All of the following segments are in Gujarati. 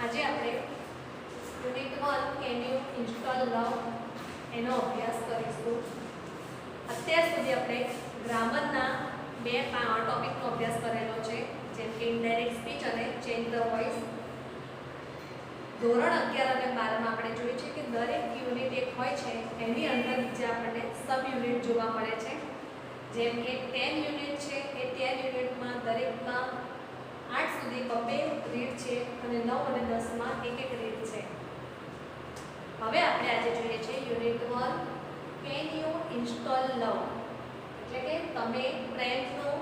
આજે આપણે યુનિટ 1 કેન યુ ઇન્સ્ટોલ લવ એનો અભ્યાસ કરીશું. અત્યાર સુધી આપણે ગ્રામરના બે ટોપિકનો અભ્યાસ કરેલો છે, જેમ કે ઇનડાયરેક્ટ સ્પીચ અને ચેન્જ ધ વોઇસ. ધોરણ 11 અને 12 માં આપણે જોયું છે કે દરેક યુનિટ એક હોય છે, એની અંદર નીચે આપણને સબ યુનિટ જોવા મળે છે. જેમ કે 10 યુનિટ છે, એ 10 યુનિટમાં દરેકમાં 8 સુધી બબ્બે રીડ છે અને 9 અને 10 માં એક એક રીડ છે. હવે આપણે આજે જોઈએ છે યુનિટ 1 કેન યુ ઇન્સ્ટોલ લવ, એટલે કે તમે પ્રેમનું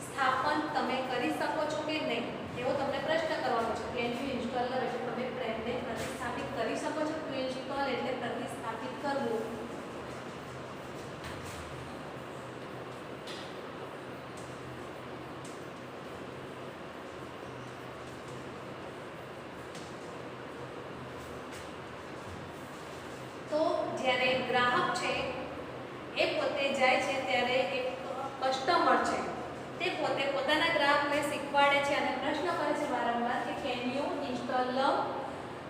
સ્થાપન તમે કરી શકો છો કે નહીં, એવો તમને પ્રશ્ન કરવાનો છે. કેન યુ ઇન્સ્ટોલ લવ એટલે તમે પ્રેમને પ્રતિસ્થાપિત કરી શકો છો. ટુ ઇન્સ્ટોલ એટલે પ્રતિસ્થાપિત કરવું. તો જ્યારે ગ્રાહક છે એ પોતે જાય છે ત્યારે એક કસ્ટમર છે તે પોતે પોતાના ગ્રાહકને શીખવાડે છે અને પ્રશ્ન કરે છે વારંવાર કે કેન યુ ઇન્સ્ટોલ લવ.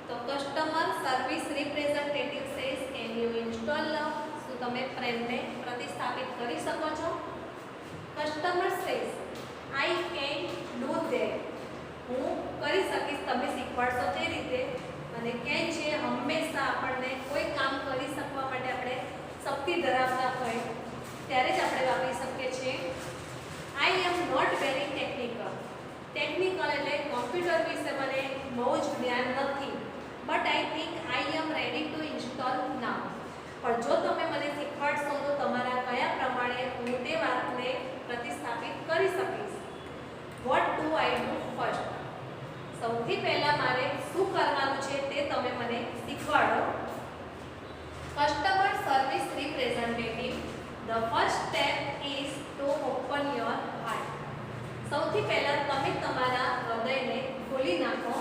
તો customer service representative says can you install love, શું તમે પ્રેમને પ્રતિસ્થાપિત કરી શકો છો? Customer says I can do that, હું કરી શકીશ, તમે શીખવાડશો તે રીતે. અને કેન છે હંમેશા આપણને કોઈ કામ કરી શકવા માટે આપણે શક્તિ ધરાવતા હોય ત્યારે જ આપણે વાપરી શકીએ છીએ. I am not very technical. Technical એટલે કોમ્પ્યુટર વિશે મને બહુ જ જ્ઞાન નથી, but I think I am ready to install now. પણ જો તમે મને શીખવાડશો તો તમારા કયા પ્રમાણે હું તે વાતને પ્રતિસ્થાપિત કરી શકીશ. What do I do first, સૌથી પહેલા મારે શું કરવાનું છે તે તમે મને શીખવાડો. Customer service representative the first step is to open your heart. સૌથી પહેલા તમે તમારા હૃદયને ખોલી નાખો.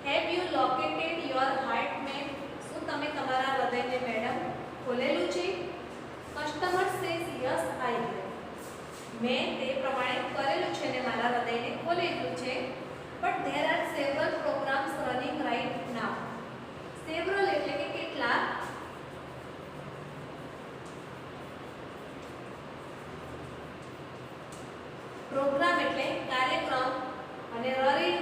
Have you located your heart map, શું તમે તમારા હૃદયને મેડમ ખોલેલું છે? Customer says yes I have, મેં તે પ્રમાણે કરેલું છે ને મારા હૃદયને ખોલેલું છે. But there are several programs running right now. Several એટલે કે કેટલાક. પ્રોગ્રામ એટલે કાર્યક્રમ અને રનિંગ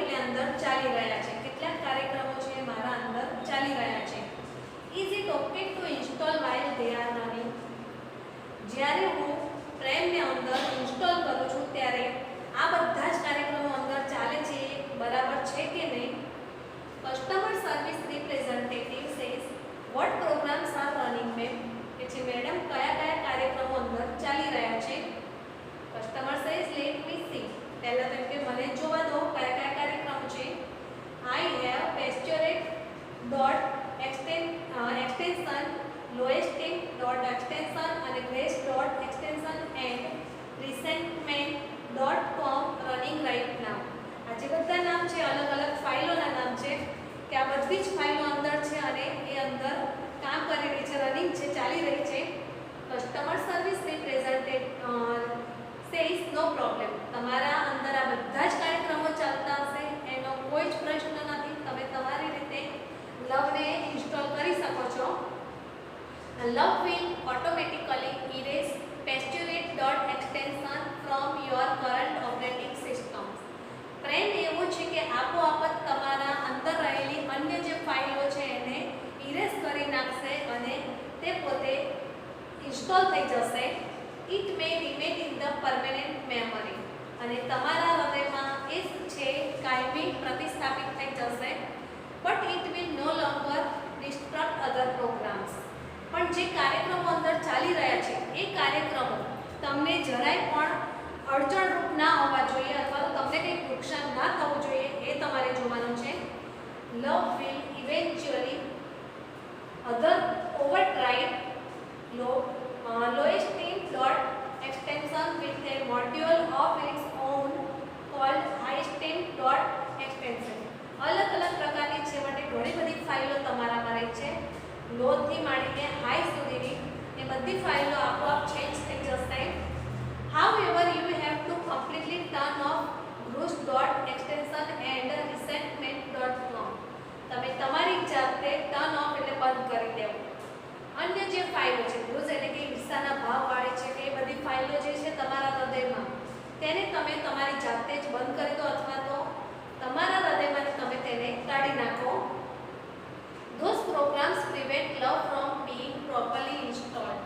એટલે અંદર ચાલી રહ્યા છે. કેટલાક કાર્યક્રમો છે મારા અંદર ચાલી રહ્યા છે. Is it okay to install while they are running? જ્યારે હું પ્રેમને અંદર ઇન્સ્ટોલ કરું છું ત્યારે આ બધા જ કાર્યક્રમો અંદર ચાલે છે, બરાબર છે કે નહીં? Customer service representative says what programs are running ma'am, કે છે મેડમ કયા કયા કાર્યક્રમો અંદર ચાલી રહ્યા છે? Customer says let me C, પહેલા તેમ કે મને જોવા દો કયા કયા કાર્યક્રમો છે. I have past hurt dot extension, low esteem dot extension અને grace dot extension and resentment.com running right now. આ જે બધા નામ છે અલગ અલગ ફાઇલોના નામ છે, કે આ બધી જ ફાઇલો અંદર છે અને એ અંદર કામ કરી રહી છે, રનિંગ છે, ચાલી રહી છે. Customer service representative says no problem, તમારા અંદર આ બધા જ કાર્યક્રમો ચાલતા હશે, એનો કોઈ જ પ્રશ્ન નથી, તમે તમારી રીતે લવને ઇન્સ્ટોલ કરી શકો છો. Love will automatically erase pasturate.extension from your current operating systems. પ્રેમ એવું છે કે આપોઆપ જ તમારા અંદર રહેલી અન્ય જે ફાઇલો છે એને ઇરેઝ કરી નાખશે અને તે પોતે ઇન્સ્ટોલ થઈ જશે. It may remain in the permanent memory, અને તમારા હૃદયમાં એ છે કાયમી પ્રતિસ્થાપિત થઈ જશે. But it will no longer destruct other programs. પણ જે કાર્યક્રમો અંદર ચાલી રહ્યા છે એ કાર્યક્રમો તમને જરાય પણ અડચણરૂપ ના હોવા જોઈએ અથવા તો તમને કંઈક નુકસાન ના થવું જોઈએ, એ તમારે જોવાનું છે. Love will eventually other override low esteem dot extension with a module of its own called high esteem dot extension. અલગ અલગ પ્રકારની છે માટે ઘણી બધી ફાઇલો તમારામાં રહી છે. લોથી માંડીને હાઈ સુધીની એ બધી ફાઇલો આપોઆપ ચેન્જ થઈ જશે. However, you have to completely turn off groups.extension and reset તેને તમે તમારી જાતે જ બંધ કરી દો અથવા તો તમારા હૃદયમાંથી તમે તેને કાઢી નાખો. Those programs prevent love from being properly installed.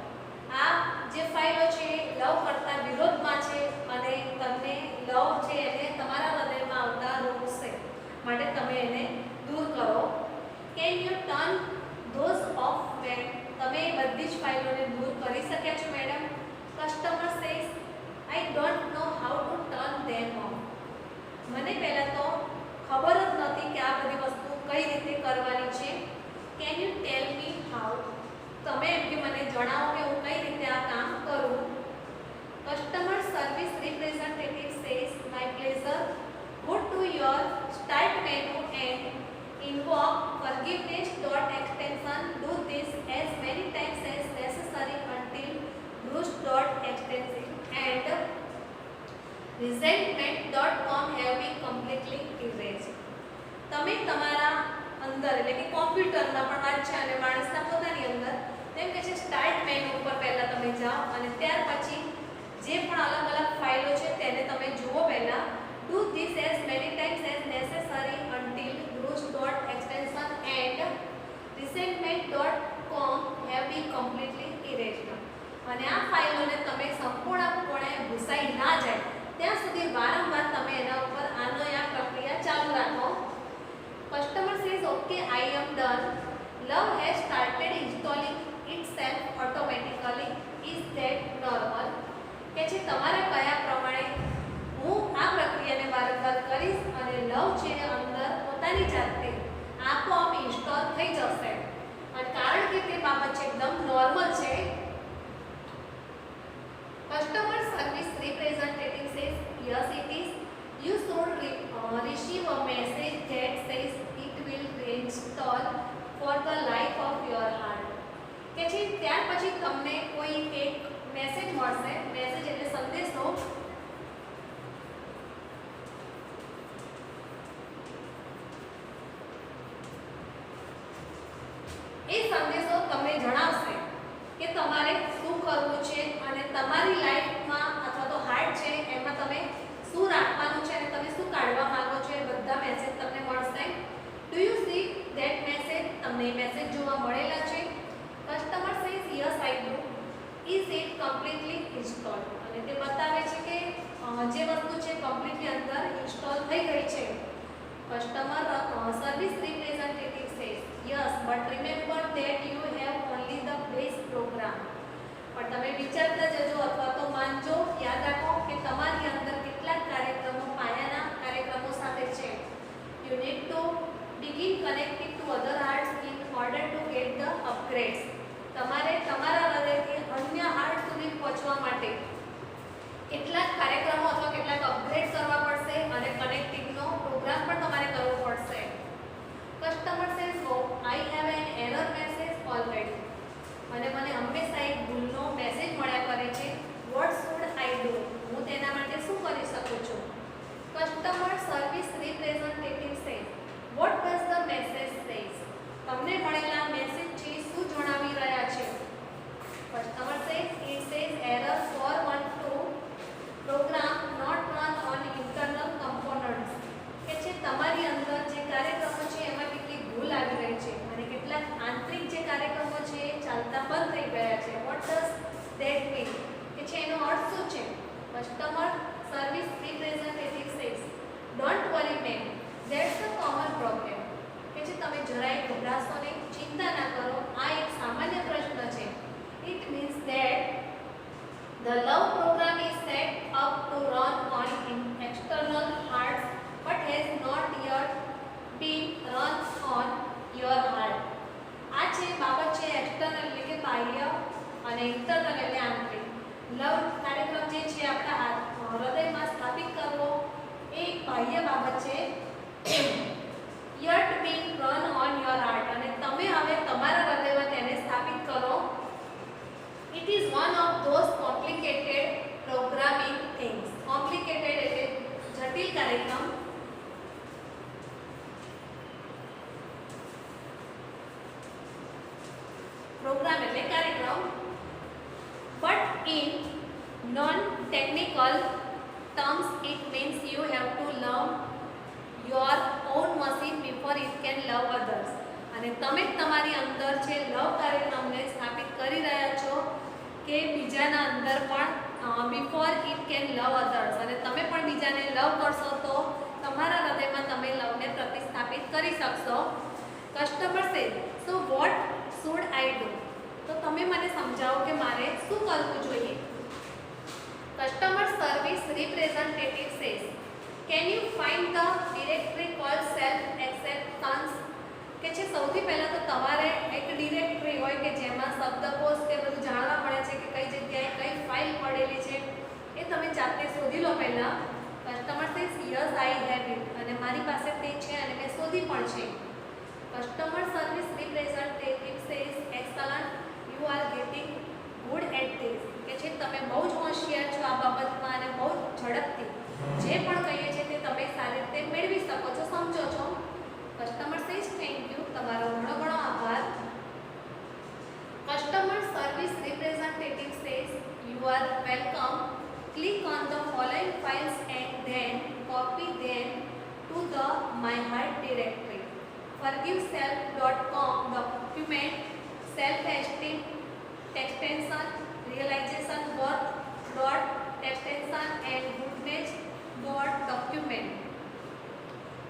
આ જે ફાઇલો છે લવ કરતા વિરોધમાં છે અને તમને લવ છે એને તમારા હૃદયમાં આવતા રોકશે, માટે તમે એને દૂર કરો. Can you turn those off when? તમે બધી જ ફાઇલોને દૂર કરી શક્યા છો madam? Customer says I don't know how to turn them off. મને પહેલા તો ખબર જ નથી કે આ બધી વસ્તુ કઈ રીતે કરવાની છે. Can you tell me how? તમે એમ કે મને જણાવો કે હું કઈ રીતે આ કામ કરું. Customer service representative says my pleasure. Go to your start menu and invoke forgiveness.extension. Do this as many times as necessary until bruce.extension and resentment.com have been completely erased. તમે તમારા અંદર એટલે કે કોમ્પ્યુટરમાં પણ વાત છે અને માણસના પોતાની અંદર તેમ કે છે સ્ટાર્ટ મેનુ ઉપર પહેલા તમે જાઓ અને ત્યાર પછી જે પણ અલગ અલગ ફાઇલો છે તેને તમે જુઓ. પહેલા do this as many times as necessary until bruce.extension and resentment.com have been completely erased. અને આ ફાઇલોને તમે સંપૂર્ણપણે ભૂસાઈ ના જાય ત્યાં સુધી વારંવાર તમે એના ઉપર આનો આ પ્રક્રિયા ચાલુ રાખો. Customer says okay, I am done. Love has started installing itself automatically. Is that normal? કે છે તમારા કયા પ્રમાણે હું આ પ્રક્રિયાને વારંવાર કરીશ અને લવ છે અંદર પોતાની જાતે આપોઆપ ઇન્સ્ટોલ થઈ જશે. અને કારણ કે તે બાબત છે એકદમ નોર્મલ છે. Customer service representative says yes it is. You should receive a message that says it will reinstall for the life of your heart. કે છે ત્યાર પછી તમને કોઈ એક મેસેજ મળશે. મેસેજ એટલે સંદેશો. એ સંદેશો તમને જણાવશે કે તમારે શું કરવું છે અને તમારી લાઈફમાં અથવા તો હાર્ટ છે એમાં તમે શું રાખવાનું છે અને તમે શું કાઢવા માંગો છો એ બધા મેસેજ તમને મળશે. Do you C that message? તમને મેસેજ જોવા મળેલા છે? Customer says yes I do. Is it completely installed? અને તે બતાવે છે કે જે વસ્તુ છે કમ્પ્લીટલી અંદર ઇન્સ્ટોલ થઈ ગઈ છે. Customer service representative says yes but remember that you have only the base program. પણ તમે વિચારતા જજો અથવા તો માનજો, યાદ રાખો કે તમારી અંદર કેટલાક કાર્યક્રમો પાયાના કાર્યક્રમો સાથે છે. You need to begin connecting to other hearts in order to get the upgrades. તમારે તમારા હૃદયથી અન્ય હાર્ટ સુધી પહોંચવા માટે કેટલાક કાર્યક્રમો અથવા કેટલાક અપગ્રેડ કરવા પડશે અને કનેક્ટિંગનો પ્રોગ્રામ પણ તમારે કરવો પડશે. Customer says oh I have an error message already. અને મને હંમેશા એક ભૂલનો મેસેજ મળ્યા કરે છે. What should I do? હું તેના માટે શું કરી શકું છું? Customer service representative says what does the message says? તમને મળેલા મેસેજ છે શું જણાવી રહ્યા છે? Customer says it says error 412 program not run on internal components. કે છે તમારી અંદર જે કાર્યક્રમો છે એમાં કેટલી ભૂલ આવી રહી છે અને કેટલાક આંતરિક જે કાર્યક્રમો છે એ ચાલતા બંધ થઈ ગયા છે. What does that mean? કે છે એનો અર્થ શું છે? Customer service representative says don't worry ma'am, that's a common problem. કે છે તમે જરાય ગભરાશો નહીં, ચિંતા ના કરો, આ એક સામાન્ય પ્રશ્ન છે. It means that the love program is set up to run on external hearts but has not yet been run on your heart. આ છે બાબત છે એક્સટર્નલ એટલે કે બાહ્ય અને ઇન્ટરનલ એટલે આંતરિક. લવ કાર્યક્રમ જે છે આપણા હૃદયમાં સ્થાપિત કરવો એ એક બાહ્ય બાબત છે. yet been run on your heart અને તમે હવે તમારા હૃદયમાં તેને સ્થાપિત કરો. It is one of those complicated programming things. Complicated એટલે જટિલ કાર્યક્રમ. પ્રોગ્રામ એટલે કાર્યક્રમ. But in non-technical terms, it means you have to love your own machine before it can love others. અને તમે જ તમારી અંદર છે લવ કાર્યક્રમને સ્થાપિત કરી રહ્યા છો કે બીજાના અંદર પણ before it can love others, અને તમે પણ બીજાને લવ કરશો તો તમારા હૃદયમાં તમે લવને પ્રતિસ્થાપિત કરી શકશો. Customer says, so what should I do? તો તમે મને સમજાવો કે મારે શું કરવું જોઈએ. Customer service representative says, can you find the directory cold self acceptance? કે છે સૌથી પહેલાં તો તમારે એક ડિરેક્ટરી હોય કે જેમાં શબ્દકોશ કે બધું જાણવા મળે છે કે કઈ જગ્યાએ કઈ ફાઇલ પડેલી છે, એ તમે જાતે શોધી લો પહેલાં. Customer says yes I have it, અને મારી પાસે તે છે અને મેં શોધી પણ છે. Customer service representative says excellent, you are getting good at this. કે છે તમે બહુ જ હોશિયાર છો આ બાબતમાં અને બહુ ઝડપથી જે પણ કહીએ છીએ તે તમે સારી રીતે મેળવી શકો છો, સમજો છો. કસ્ટમર સેઝ થેન્ક યુ, તમારો ઘણો ઘણો આભાર. Customer service representative says you are welcome. Click on the following files and then copy them to the my heart directory. forgiveself.com document self-esteem extension realization worth dot extension and goodness dot document.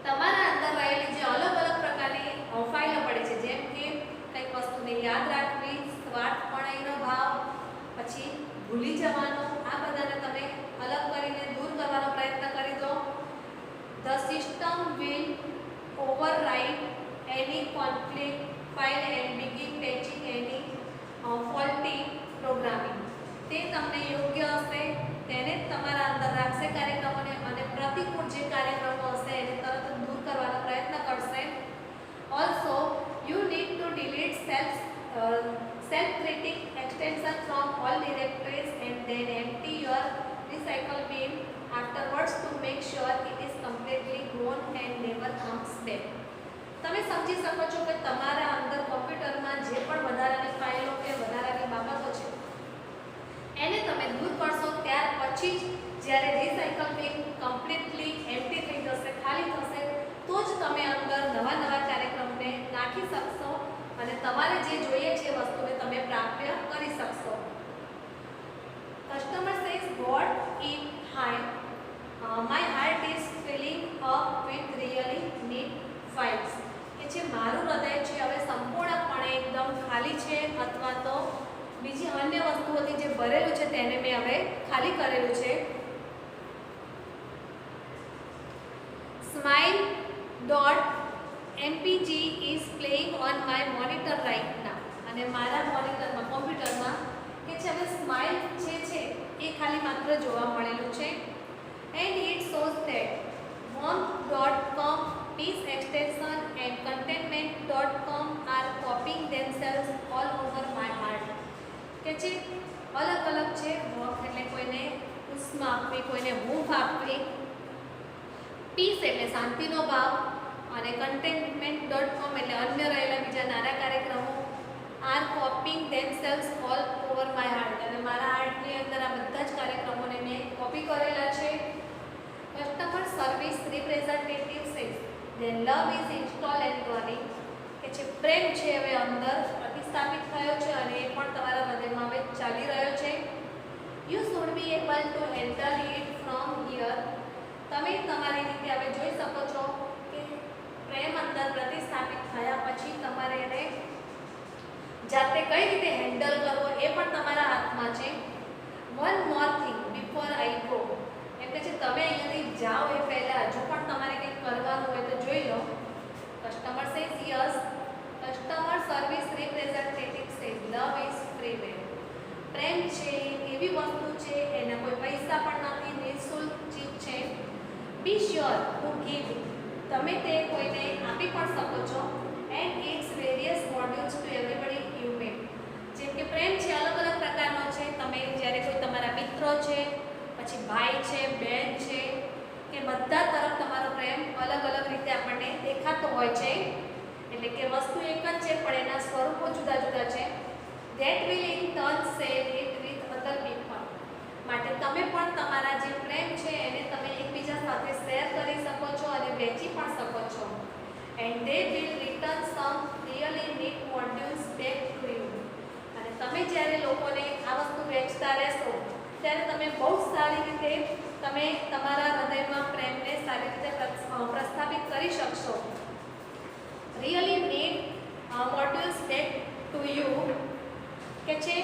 તમારા અંદર રહેલી જે અલગ અલગ પ્રકારની ફાઇલો પડે છે, જેમ કે કંઈક વસ્તુને યાદ રાખવી, સ્વાર્થપણાઈનો ભાવ, પછી ભૂલી જવાનો, આ બધાને તમે અલગ કરીને દૂર કરવાનો પ્રયત્ન કરી દો. The system will override any conflict file and begin patching any faulty programming. તે તમને યોગ્ય હશે તેને જ તમારા અંદર રાખશે કાર્યક્રમોને, અને પ્રતિકૂળ જે કાર્યક્રમો હશે એને તરત જ દૂર કરવાનો પ્રયત્ન કરશે. Also you need to delete self-critic extension from all directories and then empty your recycle bin afterwards to make sure it is completely gone and never comes back. તમે સમજી શકો છો કે તમારા અંદર કોમ્પ્યુટરમાં જે પણ વધારાની ફાઇલો કે વધારાની બાબતો છે એને તમે દૂર કરશો, ત્યાર પછી જ જ્યારે રિસાયકલ બિન કમ્પ્લીટલી એમ્પ્ટી થઈ જશે, ખાલી થશે, તો જ તમે અંદર નવા નવા કાર્યક્રમને નાખી શકશો અને તમારે જે જોઈએ છે વસ્તુને તમે પ્રાપ્ય કરી શકશો. Customer says what in hi my heart is filling up with really need files. કે છે મારું હૃદય છે હવે સંપૂર્ણપણે એકદમ ખાલી છે, અથવા તો બીજી અન્ય વસ્તુઓથી જે ભરેલું છે તેને મેં હવે ખાલી કરેલું છે. smile.mpg is playing on my monitor right now. અને મારા મોનિટરમાં કોમ્પ્યુટરમાં કે છે હવે સ્માઇલ જે છે એ ખાલી માત્ર જોવા મળેલું છે. and it shows that warmth.com, peace extension and contentment.com are copying themselves all over my heart. કે જે અલગ અલગ છે, વોર્મ એટલે કોઈને ઉષ્મા આપવી, કોઈને હૂંફ આપવી, પીસ એટલે શાંતિનો ભાવ, અને contentment.com એટલે અન્ય રહેલા બીજા નાના કાર્યક્રમો are copying themselves all over my heart. અને મારા હાર્ટની અંદર આ બધા જ કાર્યક્રમોને મેં કોપી કરેલા છે. Customer service representative says then love is install and running. કે છે પ્રેમ છે હવે અંદર પ્રતિસ્થાપિત થયો છે અને એ પણ તમારા હૃદયમાં હવે ચાલી રહ્યો છે. You should be able to handle it from here. તમે તમારી રીતે હવે જોઈ શકો છો કે પ્રેમ અંદર પ્રતિસ્થાપિત થયા પછી તમારે એને જાતે કઈ રીતે હેન્ડલ કરવો એ પણ તમારા હાથમાં છે. One more thing before I go. એમ કે છે તમે અહીંયાથી જાઓ એ પહેલાં હજુ પણ તમારે કંઈક કરવાનું હોય તો જોઈ લો. Customer says yes. Customer service representative says love is freeware. પ્રેમ છે એવી વસ્તુ છે, એના કોઈ પૈસા પણ નથી, નિઃશુલ્ક ચીજ છે. Be sure to give. તમે તે કોઈને આપી પણ શકો છો. And its various modules to everybody you met. જેમ કે પ્રેમ છે અલગ અલગ પ્રકારનો છે. તમે જ્યારે કોઈ તમારા મિત્રો છે, પછી ભાઈ છે, બહેન છે, કે બધા તરફ તમારો પ્રેમ અલગ અલગ રીતે આપણને દેખાતો હોય છે. એટલે કે વસ્તુ એક જ છે પણ એના સ્વરૂપો જુદા જુદા છે. That will in turn share it with other people. માટે તમે પણ તમારા જે પ્રેમ છે એને વેચતા રહેશો ત્યારે તમે બહુ સારી રીતે તમે તમારા હૃદયમાં પ્રેમને સારી રીતે પ્રસ્થાપિત કરી શકશો. Really need modules state to you કે છે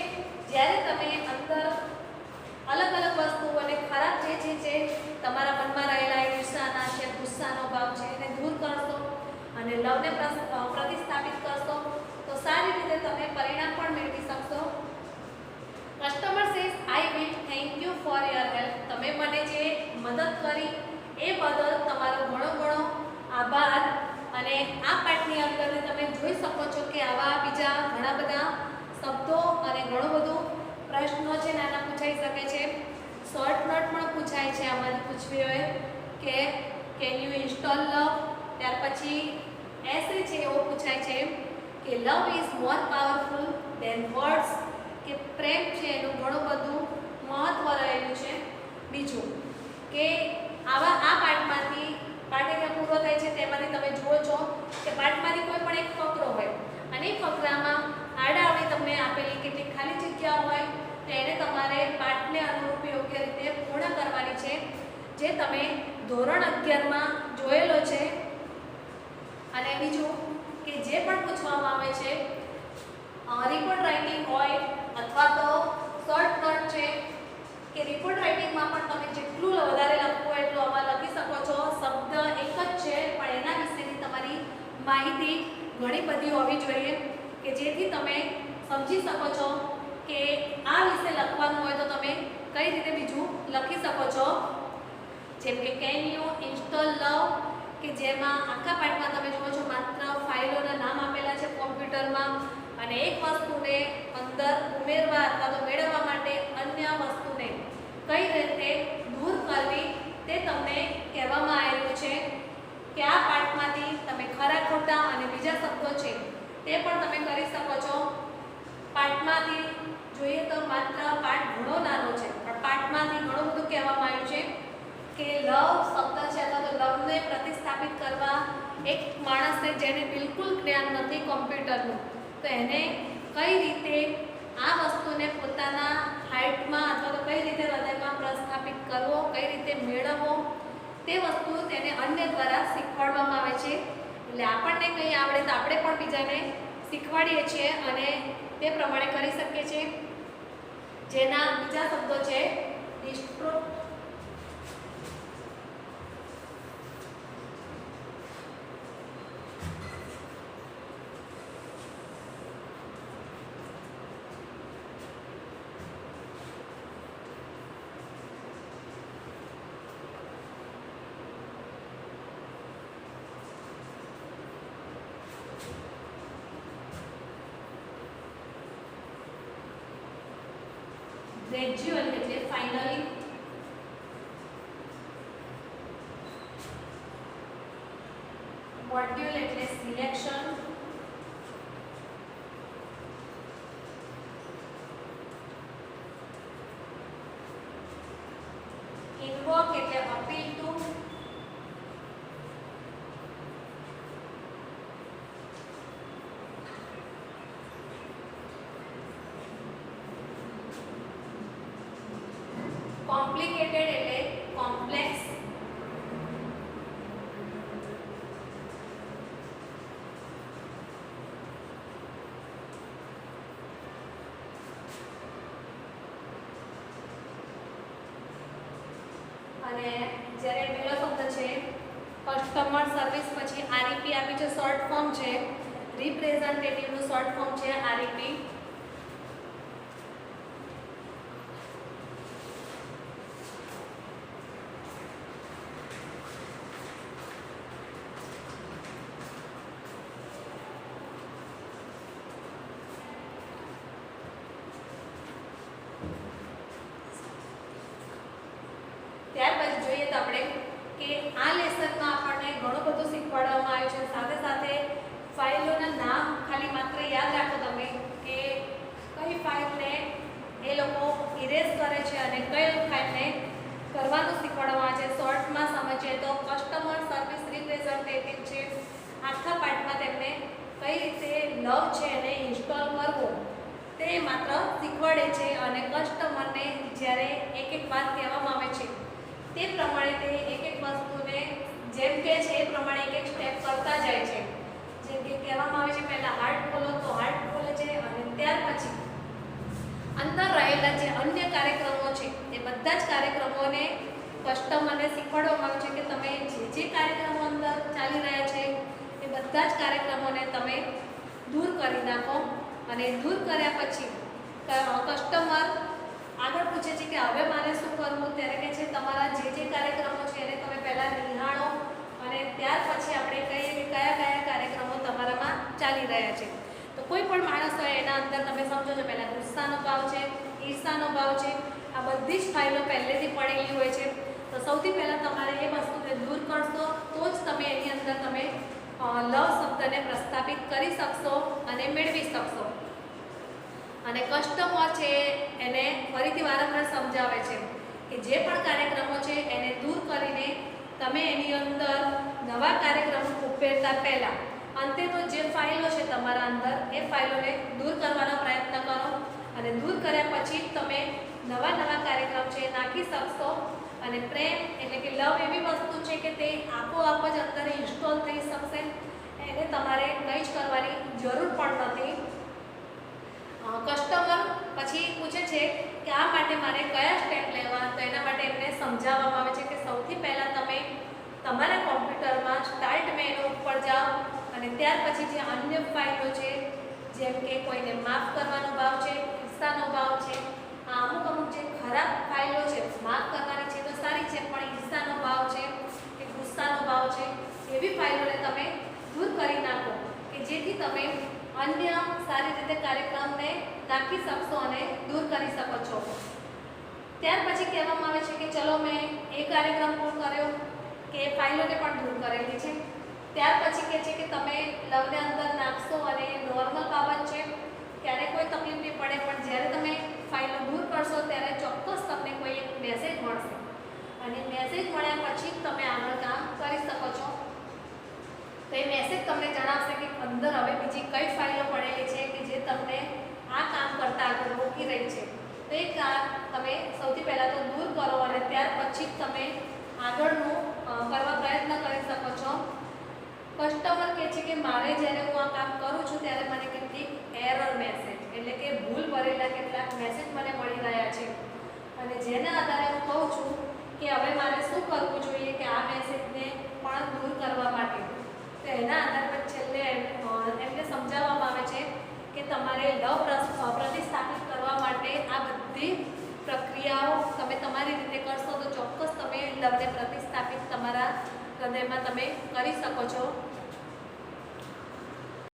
જ્યારે તમે અંદર અલગ અલગ વસ્તુઓને ખરાબ જે છે જે તમારા મનમાં રહેલા ઈર્ષાના છે, ગુસ્સાનો ભાવ છે એને દૂર કરશો અને લવને પ્રતિસ્થાપિત કરશો તો સારી રીતે તમે પરિણામ પણ મેળવી શકશો. Customer says I will thank you for your help. તમે મને જે મદદ કરી એ બદલ તમારો ઘણો ઘણો આભાર. અને આ પાઠની અંદર તમે જોઈ શકો છો કે આવા બીજા ઘણા બધા શબ્દો અને ઘણું બધું પ્રશ્નો છે નાના પૂછાઈ શકે છે. શોર્ટ નોટ પણ પૂછાય છે આમાં પૂછવી હોય કે કેન યુ ઇન્સ્ટોલ લવ. ત્યાર પછી એસે છે એવો પૂછાય છે કે love is more powerful than words, કે પ્રેમ છે એનું ઘણું બધું મહત્વ રહેલું છે. બીજું કે આવા આ પાઠમાંથી પાઠ અહીંયા પૂરો થાય છે તેમાંથી તમે જુઓ છો કે પાઠમાંથી કોઈ પણ એક ફકરો હોય અને એ ફકરામાં આડાઅવળી તમને આપેલી કેટલીક ખાલી જગ્યા હોય તો એને તમારે પાઠને અનુરૂપ યોગ્ય રીતે પૂર્ણ કરવાની છે, જે તમે ધોરણ 11માં જોયેલો છે. અને બીજું કે જે પણ પૂછવામાં આવે છે રિપોર્ટ રાઇટિંગ હોય અથવા તો શોર્ટ નોટ છે કે રિપોર્ટ રાઇટિંગમાં પણ તમે જેટલું વધારે લખો એટલું આમાં લખી શકો છો. શબ્દ એક જ છે પણ એના વિશેની તમારી માહિતી ઘણી બધી હોવી જોઈએ કે જેથી તમે સમજી શકો છો કે આ વિશે લખવાનું હોય તો તમે કઈ રીતે બીજું લખી શકો છો. જેમ કે કેન યુ ઇન્સ્ટોલ લવ, કે જેમાં આખા પાઠમાં તમે જુઓ છો માત્ર ફાઇલોના નામ આપેલા છે કોમ્પ્યુટરમાં અને એક વસ્તુને અંદર ઉમેરવા અથવા તો મેળવવા માટે અન્ય વસ્તુને કઈ રીતે દૂર કરવી તે તમને કહેવામાં આવેલું છે. કે આ પાઠમાંથી તમે ખરા ખોટા અને બીજા શબ્દો છે તે પણ તમે કરી શકો છો. પાઠમાંથી જોઈએ તો માત્ર પાઠ ઘણો નાનો છે પણ પાઠમાંથી ઘણું બધું કહેવામાં આવ્યું છે કે લવ શબ્દ છે અથવા તો લવને પ્રતિસ્થાપિત કરવા એક માણસને જેને બિલકુલ જ્ઞાન નથી કોમ્પ્યુટરનું તો એને કઈ રીતે આ વસ્તુને પોતાના હાઇટમાં અથવા તો કઈ રીતે હૃદયમાં પ્રસ્થાપિત કરવો, કઈ રીતે મેળવવો તે વસ્તુ તેને અન્ય દ્વારા શીખવાડવામાં આવે છે. એટલે આપણને કંઈ આવડે તો આપણે પણ બીજાને શીખવાડીએ છીએ અને તે પ્રમાણે કરી શકીએ છીએ. જેના બીજા શબ્દો છે ડિસ્ટ્રો, ગ્રેજ્યુઅલ એટલે ફાઇનલી, મોડ્યુલ એટલે સિલેક્શન, ઇન્વોક એટલે અપીલ ટુ, કોમ્પ્લિકેટેડ એટલે કોમ્પ્લેક્સ, અને જ્યારે પહેલો શબ્દ છે કસ્ટમર સર્વિસ પછી આરઈપી આપી છે, શોર્ટ ફોર્મ છે રિપ્રેઝેન્ટેટિવનું શોર્ટ ફોર્મ છે આરઈપી. ત્યાર પછી જોઈએ તો આપણે કે આ લેસનમાં આપણને ઘણું બધું શીખવાડવામાં આવ્યું છે. સાથે સાથે ફાઇલોના નામ ખાલી માત્ર યાદ રાખો તમે કે કઈ ફાઇલને એ લોકો ઇરેઝ કરે છે અને કઈ ફાઇલને કરવાનું શીખવાડવામાં આવે છે. શોર્ટમાં સમજીએ તો કસ્ટમર સર્વિસ રિપ્રેઝેન્ટેટિવ છે આખા પાઠમાં તેમને કઈ રીતે લવ છે એને ઇન્સ્ટોલ કરવો તે માત્ર શીખવાડે છે અને કસ્ટમરને છે એ પ્રમાણે એક એક સ્ટેપ કરતા જાય છે. જેમ કે કહેવામાં આવે છે પહેલાં હાર્ટ ખોલો તો હાર્ટ ખોલે છે અને ત્યાર પછી અંદર રહેલા જે અન્ય કાર્યક્રમો છે એ બધા જ કાર્યક્રમોને કસ્ટમરને શીખવાડવામાં આવે છે કે તમે જે કાર્યક્રમો અંદર ચાલી રહ્યા છે એ બધા જ કાર્યક્રમોને તમે દૂર કરી નાખો. અને દૂર કર્યા પછી કસ્ટમર આગળ પૂછે છે કે હવે મારે શું કરવું, ત્યારે કહે છે તમારા જે કાર્યક્રમો છે એને તમે પહેલાં નિહાળો અને ત્યાર પછી આપણે કહીએ કે કયા કયા કાર્યક્રમો તમારામાં ચાલી રહ્યા છે. તો કોઈ પણ માણસ હોય એના અંદર તમે સમજો છો પહેલાં ગુસ્સાનો ભાવ છે, ઈર્ષાનો ભાવ છે, આ બધી જ ફાઇલો પહેલેથી પડેલી હોય છે. તો સૌથી પહેલાં તમારે એ વસ્તુને દૂર કરશો તો જ તમે એની અંદર તમે લવ શબ્દને પ્રસ્થાપિત કરી શકશો અને મેળવી શકશો. અને કસ્ટમર છે એને ફરીથી વારંવાર સમજાવે છે કે જે પણ કાર્યક્રમો છે એને દૂર કરીને તમે એની અંદર નવા કાર્યક્રમો ઉમેરતા પહેલાં અંતે તો જે ફાઇલો છે તમારા અંદર એ ફાઇલોને દૂર કરવાનો પ્રયત્ન કરો અને દૂર કર્યા પછી તમે નવા નવા કાર્યક્રમ છે નાખી શકશો. અને પ્રેમ એટલે કે લવ એવી વસ્તુ છે કે તે આપોઆપ જ અંદર ઇન્સ્ટોલ થઈ શકશે, એને તમારે કંઈ જ કરવાની જરૂર પણ નથી. કસ્ટમર પછી પૂછે છે કે આ માટે મારે કયા સ્ટેપ લેવા, તો એના માટે એમને સમજાવવામાં આવે છે કે સૌથી પહેલાં તમે તમારા કોમ્પ્યુટરમાં સ્ટાર્ટ મેનુ ઉપર જાઓ અને ત્યાર પછી જે અન્ય ફાઇલો છે જેમ કે કોઈને માફ કરવાનો ભાવ છે, ઈર્ષાનો ભાવ છે, અમુક જે ખરાબ ફાઇલો છે, માફ કરવાની છે તો સારી છે પણ ઈર્ષાનો ભાવ છે કે ગુસ્સાનો ભાવ છે એવી ફાઇલોને તમે દૂર કરી નાખો કે જેથી તમે અન્ય સારી રીતે કાર્યક્રમને રાખી શકશો અને દૂર કરી શકો છો. ત્યાર પછી કહેવામાં આવે છે કે ચલો મેં એ કાર્યક્રમ પૂર્ણ કર્યો કે ફાઇલોને પણ દૂર કરેલી છે. ત્યાર પછી કહે છે કે તમે લવને અંદર નાખશો અને નોર્મલ બાબત છે ત્યારે કોઈ તકલીફ નહીં પડે, પણ જ્યારે તમે ફાઇલો દૂર કરશો ત્યારે ચોક્કસ તમને કોઈ એક મેસેજ મળશે અને મેસેજ મળ્યા પછી જ તમે આગળ કામ કરી શકો છો. તો એ મેસેજ તમને જણાવશે કે અંદર હવે બીજી કઈ ફાઇલો પડેલી છે કે જે તમને આ કામ કરતાં આગળ રોકી રહી છે. તો એ કામ તમે સૌથી પહેલાં તો દૂર કરો અને ત્યાર પછી જ તમે આગળનું કરવા પ્રયત્ન કરી શકો છો. કસ્ટમર કહે છે કે મારે જ્યારે હું આ કામ કરું છું ત્યારે મને કેટલીક એરર મેસેજ એટલે કે ભૂલ ભરેલા કેટલાક મેસેજ મને મળી રહ્યા છે અને જેના આધારે હું કહું છું કે હવે મારે શું કરવું જોઈએ કે આ મેસેજને પણ દૂર કરવા માટે. તો એના આધાર પર છેલ્લે એમને સમજાવવામાં આવે છે કે તમારે લવ પ્રતિસ્થાપિત કરવા માટે આ બધી પ્રક્રિયાઓ તમે તમારી રીતે કરશો તો ચોક્કસ તમે લવને પ્રતિસ્થાપિત તમારા હૃદયમાં તમે કરી શકો છો.